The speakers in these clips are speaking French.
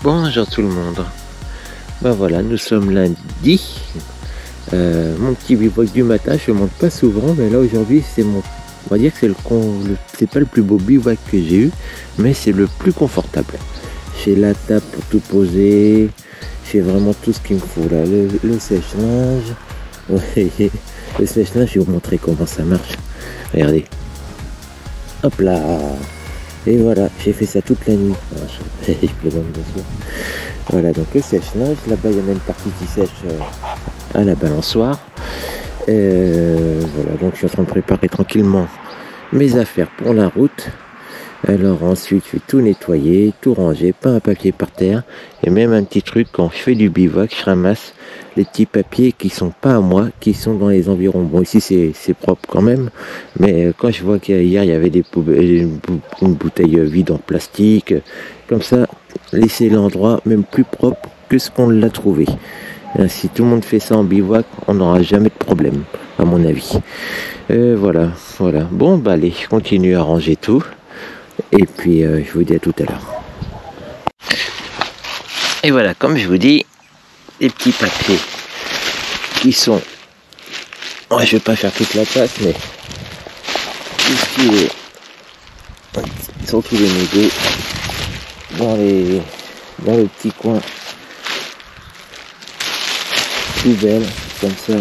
Bonjour tout le monde. Ben voilà, nous sommes lundi. Mon petit bivouac du matin, je ne monte pas souvent, mais là aujourd'hui c'est on va dire que c'est pas le plus beau bivouac que j'ai eu, mais c'est le plus confortable. J'ai la table pour tout poser, j'ai vraiment tout ce qu'il me faut là, le sèche-linge. Ouais, le sèche-linge, je vais vous montrer comment ça marche. Regardez. Hop là. Et voilà, j'ai fait ça toute la nuit. Je plaisante bien sûr. Voilà, donc le sèche-linge. Là-bas, il y en a une partie qui sèche à la balançoire. Voilà, donc je suis en train de préparer tranquillement mes affaires pour la route. Alors ensuite, je vais tout nettoyer, tout ranger, pas un papier par terre. Et même un petit truc, quand je fais du bivouac, je ramasse les petits papiers qui sont pas à moi, qui sont dans les environs. Bon, ici c'est propre quand même, mais quand je vois qu'hier il y avait des poubelles, une bouteille vide en plastique, comme ça, laisser l'endroit même plus propre que ce qu'on l'a trouvé. Si tout le monde fait ça en bivouac, on n'aura jamais de problème, à mon avis. Voilà. Bon, bah allez, je continue à ranger tout. Et puis je vous dis à tout à l'heure. Et voilà, comme je vous dis, les petits papiers qui sont... Ouais, je vais pas faire toute la place, mais tout ce qui est... Ils sont tous les mégots dans le petit coin poubelle, comme ça.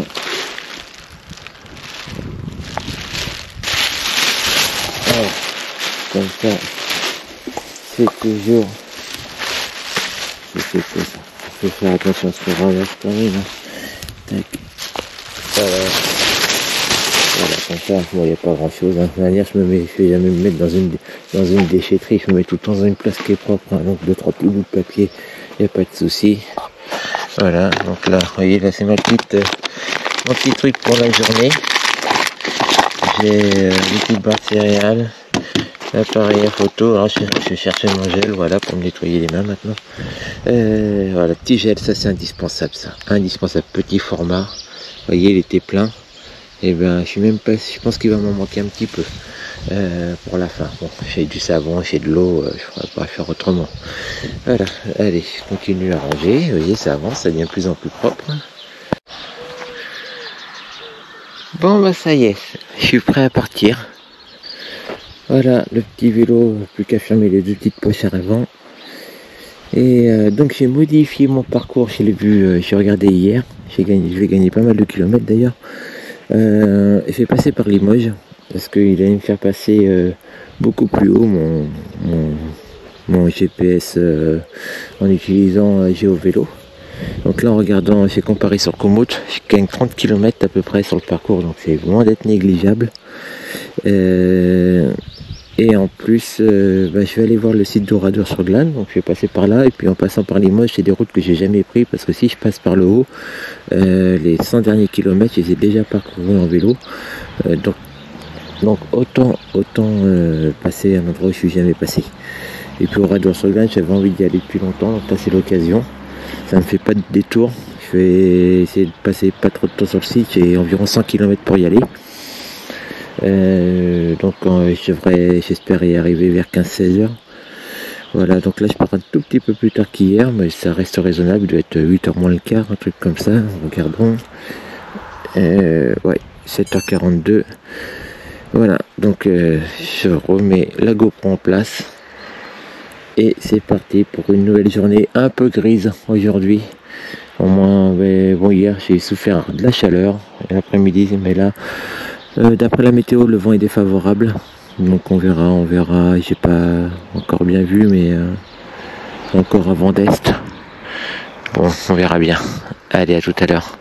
Ouais. Comme ça, c'est toujours... Je fais quoi ça? Je vais faire attention à ce qu'on ramasse quand même. Tac. Voilà, comme ça, bon, il n'y a pas grand chose. De toute manière, je vais jamais me mettre dans une déchetterie, je me mets tout le temps dans une place qui est propre. Hein. Donc 2-3 petits bouts de papier, il n'y a pas de souci. Voilà, donc là, vous voyez, là c'est mon petit truc pour la journée. J'ai des petites barres de céréales. L'appareil à photo, alors je cherchais mon gel, voilà, pour me nettoyer les mains maintenant. Voilà, petit gel, ça c'est indispensable, ça. Indispensable, petit format. Vous voyez, il était plein. Et ben, je pense qu'il va m'en manquer un petit peu pour la fin. Bon, j'ai du savon, j'ai de l'eau, je ne pourrais pas faire autrement. Voilà, allez, je continue à ranger. Vous voyez, ça avance, ça devient de plus en plus propre. Bon, bah ça y est, je suis prêt à partir. Voilà, le petit vélo, plus qu'à fermer les deux petites poches à l'avant. Et donc j'ai modifié mon parcours, j'ai regardé hier, je vais gagner pas mal de kilomètres d'ailleurs. J'ai passé par Limoges, parce qu'il allait me faire passer beaucoup plus haut mon GPS en utilisant GeoVélo. Donc là en regardant, j'ai comparé sur Komoot, je gagne 30 km à peu près sur le parcours, donc c'est loin d'être négligeable. Et en plus, je vais aller voir le site d'Oradour-sur-Glane, donc je vais passer par là, et puis en passant par Limoges, c'est des routes que j'ai jamais pris, parce que si je passe par le haut, les 100 derniers kilomètres, je les ai déjà parcourus en vélo, donc autant passer à un endroit où je suis jamais passé. Et puis Oradour-sur-Glane, j'avais envie d'y aller depuis longtemps, donc là c'est l'occasion, ça ne me fait pas de détour, je vais essayer de passer pas trop de temps sur le site, j'ai environ 100 km pour y aller. Donc j'espère y arriver vers 15-16 heures. Voilà, donc là je pars un tout petit peu plus tard qu'hier, mais ça reste raisonnable, il doit être 8h moins le quart, un truc comme ça, regardons. Ouais, 7h42. Voilà, donc je remets la GoPro en place. Et c'est parti pour une nouvelle journée un peu grise aujourd'hui. Au moins, bon, hier j'ai souffert de la chaleur, l'après-midi, mais là... d'après la météo, le vent est défavorable, donc on verra, j'ai pas encore bien vu, mais encore un vent d'est. Bon, on verra bien. Allez, à tout à l'heure.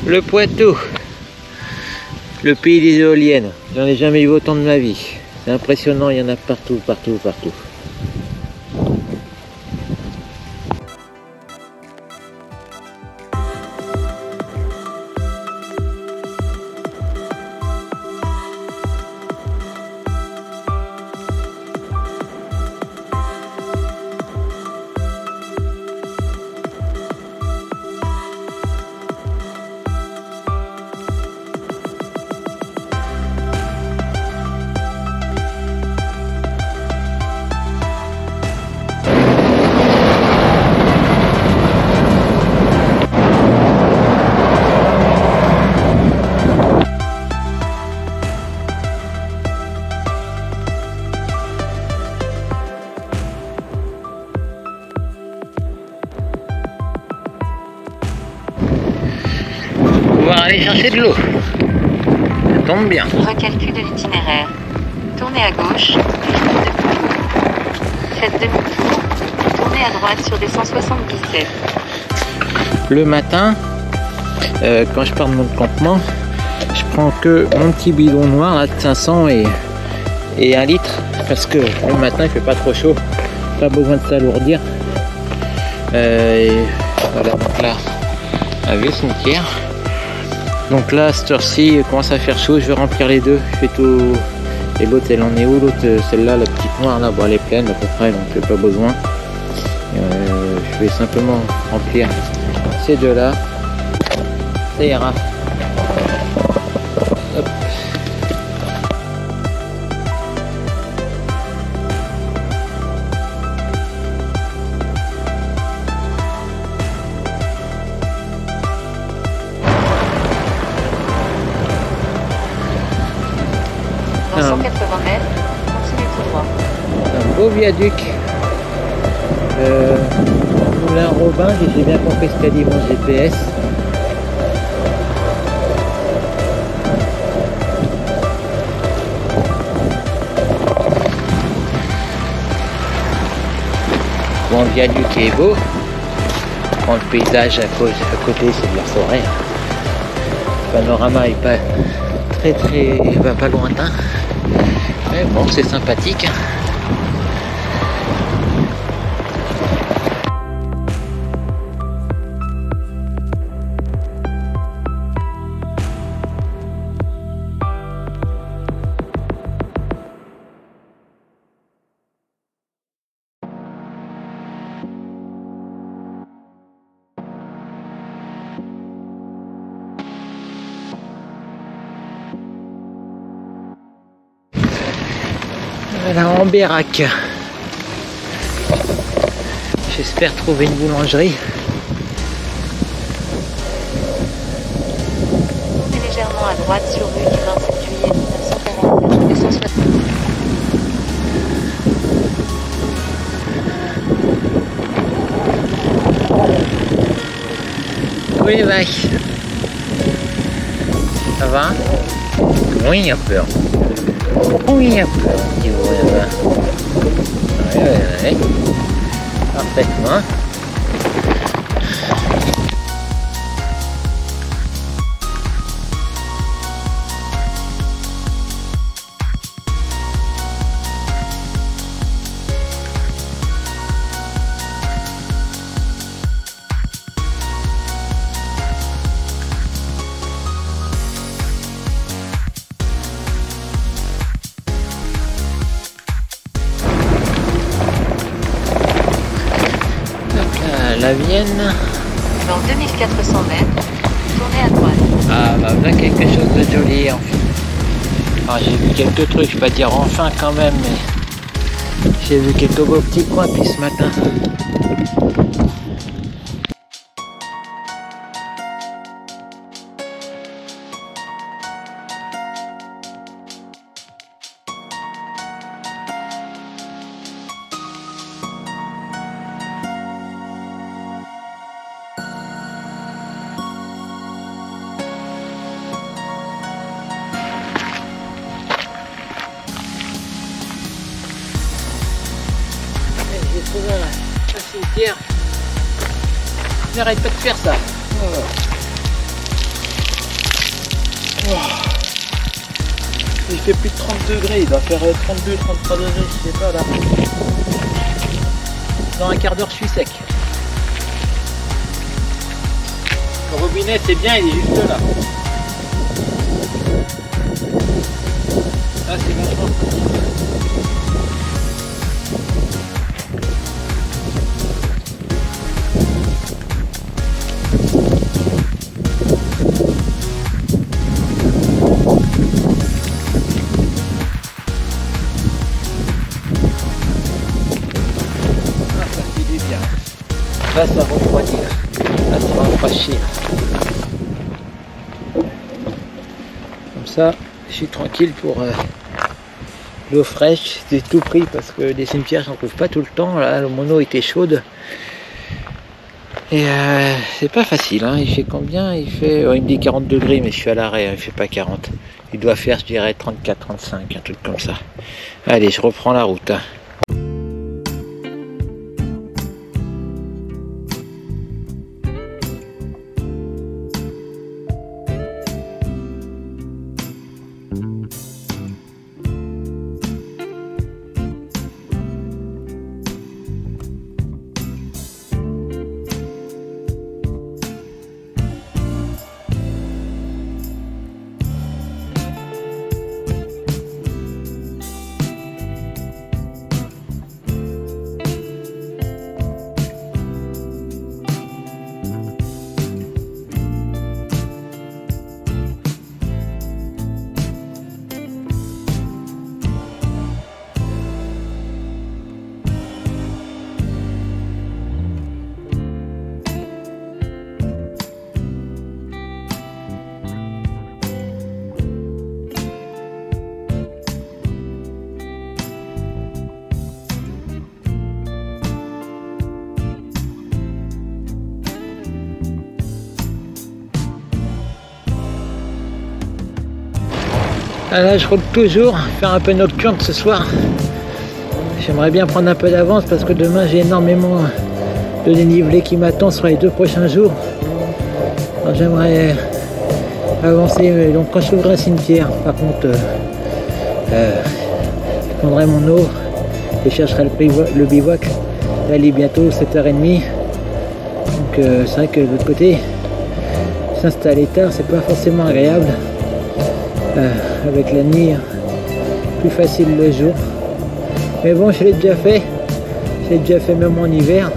Le Poitou, le pays des éoliennes, j'en ai jamais eu autant de ma vie. C'est impressionnant, il y en a partout. aller chercher de l'eau. Ça tombe bien. Recalcul de l'itinéraire. Tournez à gauche, faites demi-tour, tournez à droite sur des 177. Le matin, quand je pars de mon campement, je prends que mon petit bidon noir là, de 500 et 1 litre, parce que le matin il fait pas trop chaud, pas besoin de s'alourdir. Et voilà, donc là, un vieux cimetière. Donc là, à cette heure-ci, il commence à faire chaud, je vais remplir les deux. Je fais tout. Et l'autre, elle en est où? L'autre, celle-là, la petite noire là, bon, elle est pleine à peu près, donc j'ai pas besoin. Je vais simplement remplir ces deux-là. Ça ira. Hop. Dans 180 mètres, continuez tout droit. Un beau viaduc. Moulin Robin, j'ai bien compris ce qu'a dit mon GPS. Bon, le viaduc est beau. Bon, le paysage à côté c'est de la forêt. Le panorama est pas pas lointain. Mais bon, c'est sympathique. Voilà, en Bérac. J'espère trouver une boulangerie. Tournez légèrement à droite sur rue du 27 juillet 1949 des 160. Oui les vaches. Ça va? Oui un peu. Oui un peu. Oui. Parfaitement. La Vienne. Dans 2400 mètres, tournez à droite. Ah bah voilà quelque chose de joli enfin. Alors, j'ai vu quelques trucs, je vais pas dire enfin quand même, mais j'ai vu quelques beaux petits coins puis ce matin. J'ai trouvé un cimetière. N'arrête pas de faire ça. Il fait plus de 30 degrés, il doit faire 32, 33 degrés, je sais pas là. Dans un quart d'heure je suis sec. Le robinet c'est bien, il est juste là. Là c'est vachement pratique. Là ça va refroidir, là ça va rafraîchir. Comme ça, je suis tranquille pour l'eau fraîche, c'est tout pris parce que des cimetières j'en trouve pas tout le temps. Là, mon eau était chaude. Et c'est pas facile, hein. Il fait combien? Il fait, il me dit 40 degrés, mais je suis à l'arrêt, hein. Il fait pas 40. Il doit faire, je dirais, 34, 35, un truc comme ça. Allez, je reprends la route, hein. Ah là, je roule toujours, faire un peu nocturne ce soir. J'aimerais bien prendre un peu d'avance parce que demain j'ai énormément de dénivelé qui m'attend sur les 2 prochains jours. Alors j'aimerais avancer. Donc quand je trouverai un cimetière, par contre, je prendrai mon eau et chercherai le bivouac. Là, il est bientôt 7h30. Donc c'est vrai que de l'autre côté, s'installer tard, c'est pas forcément agréable. Avec la nuit, plus facile le jour. Mais bon, je l'ai déjà fait. Je l'ai déjà fait même en hiver.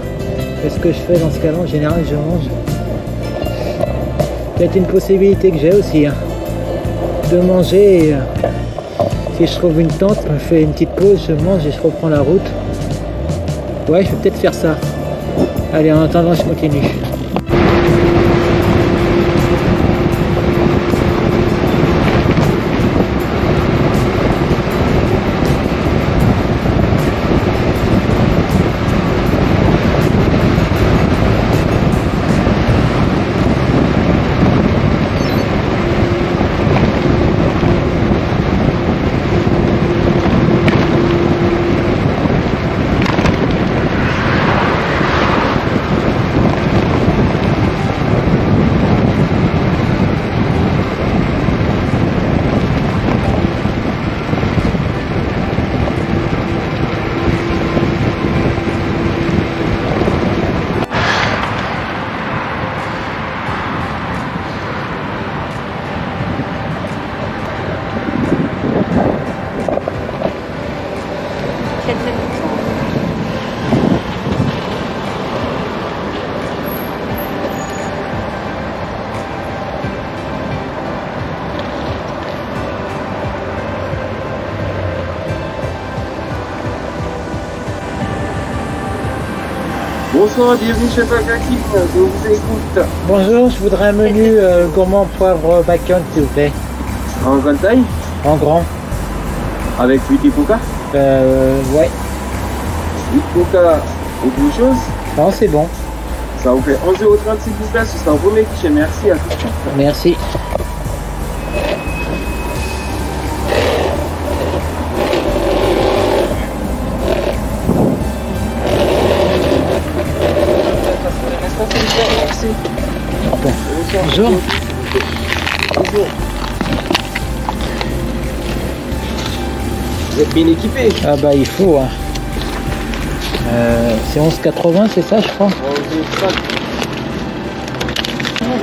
Qu'est-ce que je fais dans ce cas-là? En général, je mange. C'est une possibilité que j'ai aussi, hein, de manger. Et, si je trouve une tente, je me fais une petite pause, je mange et je reprends la route. Ouais, je vais peut-être faire ça. Allez, en attendant, je continue. Bonsoir, bienvenue chez Bacon, je vous écoute. Bonjour, je voudrais un menu gourmand poivre bacon s'il vous plaît. En grande taille? En grand. Avec 8 coca? Ouais. 8 coca ou quelque chose? Non, c'est bon. Ça vous fait 11,36 €, s'il vous plaît, ce sera un premier guichet, merci à tous. Merci. Bonjour. Bonjour. Vous êtes bien équipé? Ah bah il faut. Hein. C'est 11,80, c'est ça je crois?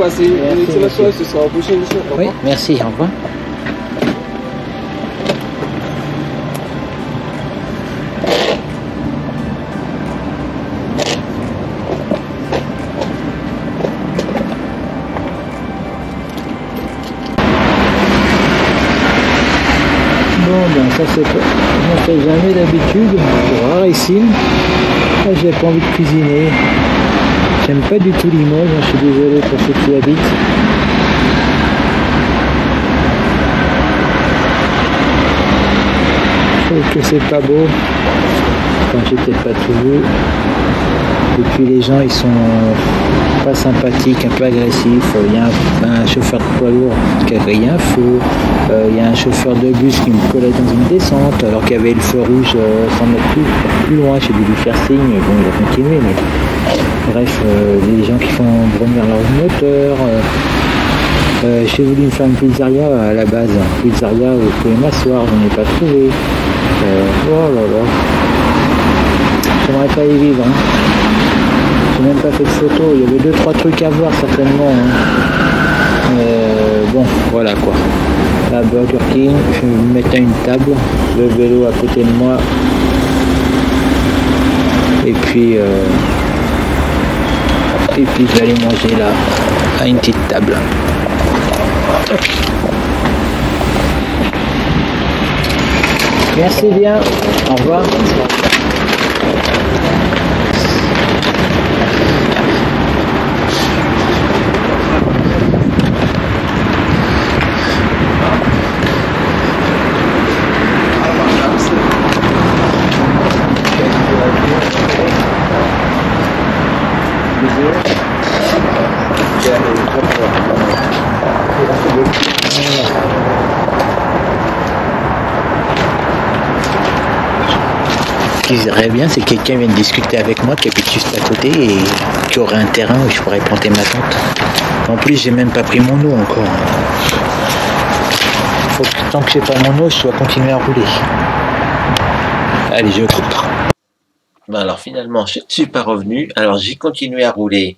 C'est une excellente soirée, ce sera au prochain émission. Oui, merci, au revoir. Ça c'est pas, je ne fais jamais d'habitude, c'est rarissime. Là j'ai pas envie de cuisiner. J'aime pas du tout Limoges, je suis désolé pour ceux qui y habitent. Je trouve que c'est pas beau. Enfin j'ai peut-être pas tout vu. Et puis les gens, ils sont pas sympathiques, un peu agressifs. Il y a un chauffeur de poids lourd qui a grillé un feu. Il y a un chauffeur de bus qui me collait dans une descente alors qu'il y avait le feu rouge 100 mètres plus loin. J'ai dû lui faire signe. Bon, il a continué, mais bref, des gens qui font bromir l'ordinateur. J'ai voulu me faire une pizzeria à la base, pizzeria où je pouvais m'asseoir, je n'en ai pas trouvé. Oh là là, j'aimerais pas y vivre. Hein. J'ai même pas fait de photo, il y avait 2-3 trucs à voir certainement. Hein. Bon, voilà quoi. La Burger King, je vais me mettre à une table, le vélo à côté de moi. Et puis je vais aller manger là, à une petite table. Merci bien, au revoir. Ce qui serait bien, c'est que quelqu'un vienne discuter avec moi qui habite juste à côté et qui aurait un terrain où je pourrais planter ma tente. En plus, j'ai même pas pris mon eau encore. Faut que tant que j'ai pas mon eau, je dois continuer à rouler. Allez, je coupe. Bon, alors finalement, je ne suis pas revenu. Alors j'ai continué à rouler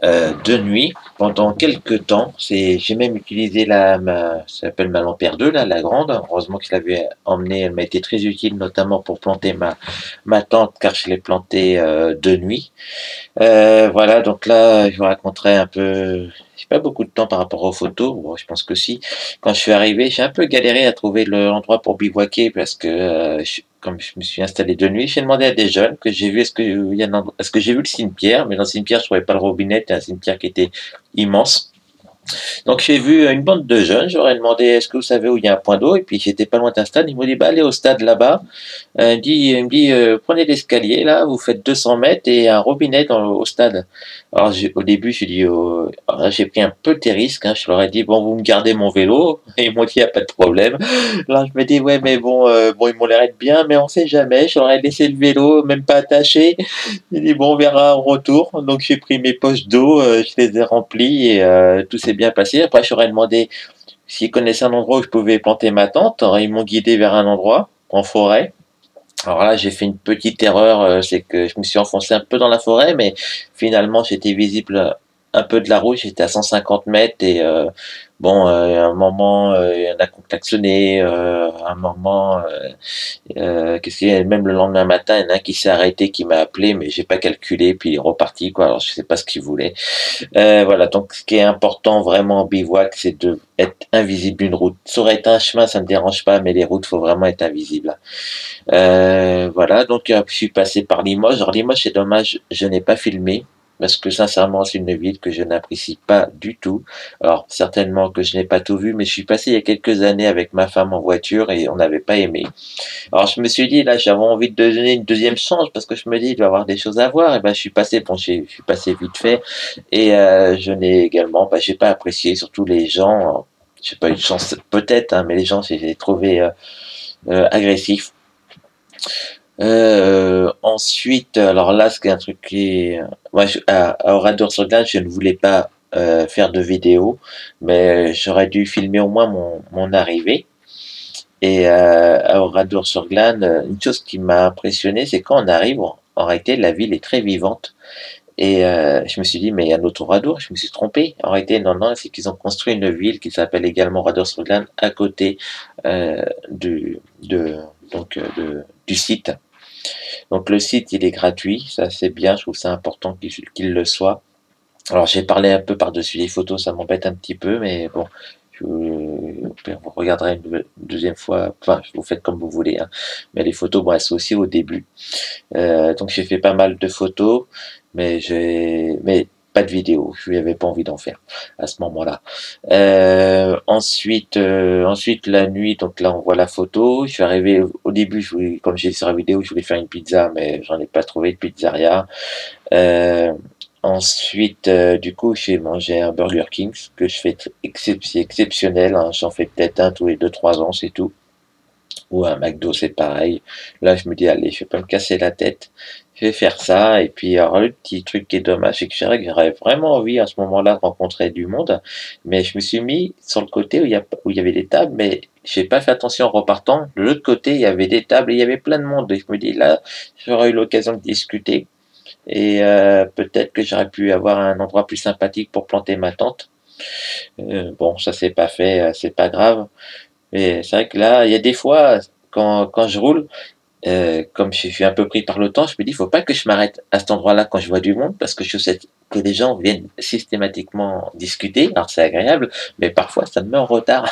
de nuit pendant quelques temps. J'ai même utilisé ça s'appelle ma Lampère 2, là, la grande. Heureusement que je l'avais emmenée, elle m'a été très utile, notamment pour planter ma tente, car je l'ai plantée de nuit. Voilà, donc là, je vous raconterai un peu. J'ai pas beaucoup de temps par rapport aux photos. Bon, je pense que si. Quand je suis arrivé, j'ai un peu galéré à trouver l'endroit pour bivouaquer parce que comme je me suis installé de nuit, j'ai demandé à des jeunes que j'ai vu est-ce que j'ai vu le cimetière, mais dans le cimetière, je trouvais pas le robinet, c'était un cimetière qui était immense. Donc j'ai vu une bande de jeunes, j'aurais demandé est-ce que vous savez où il y a un point d'eau, et puis j'étais pas loin d'un stade, ils m'ont dit bah allez au stade là-bas, il me dit prenez l'escalier là, vous faites 200 mètres et un robinet au stade. Alors au début j'ai dit alors j'ai pris un peu tes risques, hein, je leur ai dit bon vous me gardez mon vélo, et ils m'ont dit y a pas de problème. Là je me dis ouais mais bon ils m'ont l'air d'être bien, mais on sait jamais, je leur ai laissé le vélo même pas attaché. J'ai dit bon on verra au retour, donc j'ai pris mes poches d'eau, je les ai remplies et tout s'est bien passé. Après je leur ai demandé s'ils connaissaient un endroit où je pouvais planter ma tente. Alors, ils m'ont guidé vers un endroit en forêt. Alors là, j'ai fait une petite erreur, c'est que je me suis enfoncé un peu dans la forêt, mais finalement, j'étais visible un peu de la route, j'étais à 150 mètres et à un moment, il y en a qui ont klaxonné, à un moment, qu'est-ce qu'il y a, même le lendemain matin, il y en a un qui s'est arrêté, qui m'a appelé, mais j'ai pas calculé, puis il est reparti, quoi, alors je sais pas ce qu'il voulait. Voilà, donc ce qui est important vraiment en bivouac, c'est de être invisible d'une route. Ça aurait été un chemin, ça ne me dérange pas, mais les routes, faut vraiment être invisible. Voilà, donc je suis passé par Limoges. Alors Limoges, c'est dommage, je n'ai pas filmé parce que sincèrement, c'est une ville que je n'apprécie pas du tout. Alors certainement que je n'ai pas tout vu, mais je suis passé il y a quelques années avec ma femme en voiture et on n'avait pas aimé. Alors je me suis dit là, j'avais envie de donner une deuxième chance parce que je me dis il doit y avoir des choses à voir. Et ben je suis passé, je suis passé vite fait et je n'ai également, j'ai pas apprécié, surtout les gens. J'ai pas eu de chance peut-être, hein, mais les gens j'ai trouvé agressifs. Ensuite, alors là, c'est un truc qui est... Moi, à Oradour-sur-Glane, je ne voulais pas faire de vidéo, mais j'aurais dû filmer au moins mon arrivée. Et à Oradour-sur-Glane, une chose qui m'a impressionné, c'est quand on arrive, en réalité, la ville est très vivante. Et je me suis dit, mais il y a un autre Oradour, je me suis trompé. En réalité, non, c'est qu'ils ont construit une ville qui s'appelle également Oradour-sur-Glane à côté du site. Donc le site il est gratuit, ça c'est bien, je trouve ça important qu'il le soit. Alors j'ai parlé un peu par-dessus les photos, ça m'embête un petit peu, mais bon, vous regarderez une deuxième fois, enfin vous faites comme vous voulez, hein. Mais les photos, bon, elles sont aussi au début. Donc j'ai fait pas mal de photos, mais pas de vidéo. Je n'avais pas envie d'en faire à ce moment-là. Ensuite, la nuit, donc là on voit la photo. Je suis arrivé au début, comme j'ai dit sur la vidéo, je voulais faire une pizza, mais j'en ai pas trouvé de pizzeria. Ensuite, du coup, j'ai mangé un Burger King, ce que je fais c'est exceptionnel. Hein, j'en fais peut-être un tous les 2-3 ans, c'est tout. Ou un McDo, c'est pareil. Là, je me dis, allez, je vais pas me casser la tête. Je vais faire ça. Et puis, alors, le petit truc qui est dommage, c'est que j'aurais vraiment envie à ce moment-là de rencontrer du monde. Mais je me suis mis sur le côté où il y avait des tables, mais j'ai pas fait attention en repartant. De l'autre côté, il y avait des tables et il y avait plein de monde. Et je me dis, là, j'aurais eu l'occasion de discuter. Et peut-être que j'aurais pu avoir un endroit plus sympathique pour planter ma tente. Bon, ça s'est pas fait, c'est pas grave. Et c'est vrai que là, il y a des fois, quand je roule, comme je suis un peu pris par le temps, je me dis, il faut pas que je m'arrête à cet endroit-là quand je vois du monde, parce que je sais que les gens viennent systématiquement discuter. Alors c'est agréable, mais parfois ça me met en retard.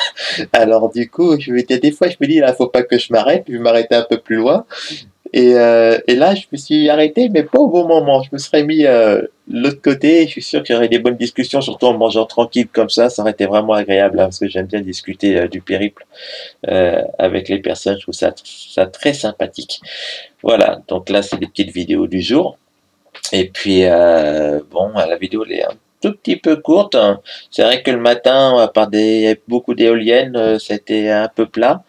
Alors du coup, des fois, je me dis, là, faut pas que je m'arrête, je vais m'arrêter un peu plus loin. Et là, je me suis arrêté, mais pas au bon moment. Je me serais mis de l'autre côté. Je suis sûr qu'il y aurait des bonnes discussions, surtout en mangeant tranquille comme ça. Ça aurait été vraiment agréable, hein, parce que j'aime bien discuter du périple avec les personnes. Je trouve ça très sympathique. Voilà, donc là, c'est des petites vidéos du jour. Et puis, bon, la vidéo, elle est un tout petit peu courte. Hein. C'est vrai que le matin, à part beaucoup d'éoliennes, c'était un peu plat.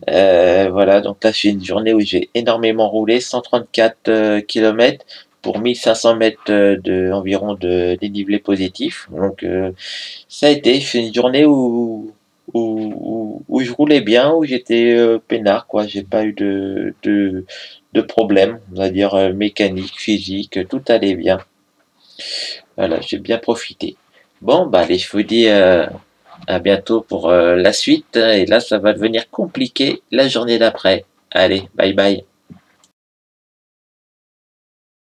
Voilà, donc là, j'ai une journée où j'ai énormément roulé, 134 km pour 1500 mètres environ de dénivelé positif. Donc, ça a été, c'est une journée où je roulais bien, où j'étais peinard, quoi. J'ai pas eu de problème, on va dire mécanique, physique, tout allait bien. Voilà, j'ai bien profité. Bon, bah allez, je vous dis à bientôt pour la suite. Et là, ça va devenir compliqué la journée d'après. Allez, bye bye.